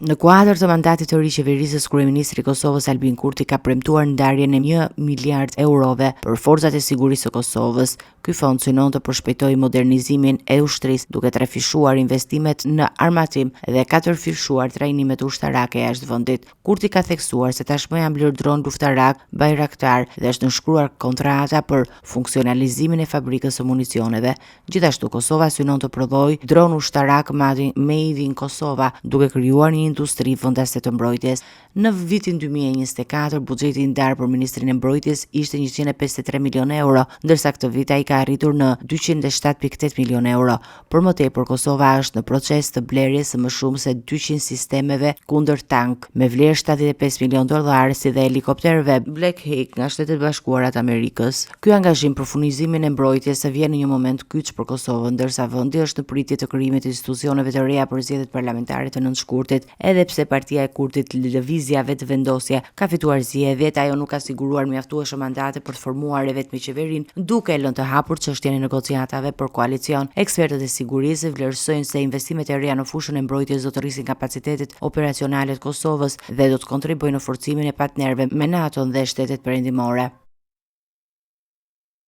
Në kuadër të mandatit të ri qeverisës, kryeministri i Kosovës Albin Kurti ka premtuar ndarjen e 1 miliard eurove për forcat e sigurisë së Kosovës. Ky fond synon të përshpejtojë modernizimin e ushtrisë, duke trafishuar investimet në armatim dhe ka tërfishuar trajnimet ushtarake jashtë vendit. Kurti ka theksuar se tashmë janë bler dron luftarak Bayraktar dhe është nënshkruar kontrata për funksionalizimin e fabrikës së municioneve. Gjithashtu Kosova synon të prodhojë dron ushtarak Made in Kosova, duke krijuar një industri vendase të mbrojtjes. Në vitin 2024, buxheti ndar për Ministrinë e Mbrojtjes ishte 153 milionë euro, ndërsa këtë vit ai ka arritur në 207.8 milionë euro. Për më tepër, Kosova është në proces të blerjes së më shumë se 200 sistemeve kundër tank, me vlerë 75 milion dollar, si dhe helikopterëve Black Hawk nga Shtetet Bashkuara të Amerikës. Ky angazhim për furnizimin e mbrojtjes vjen në një moment kyç për Kosovën, ndërsa vendi është në pritje të krijimit të institucioneve të reja për zgjedhjet parlamentare të nëntëshkurtit. Edhe pse partia e Kurtit lëvizja vetë vendosje ka fituar zgjedhjet, ajo nuk ka siguruar mjaftueshëm mandate për të formuar e vetme qeverinë, duke lënë të hapur çështjen e negociatave për koalicion. Ekspertët e sigurisë vlerësojnë se investimet e reja në fushën e mbrojtjes do të rrisin kapacitetet operacionale të Kosovës dhe do të kontribuojnë në forcimin e partnerëve me NATO dhe shtetet perëndimore.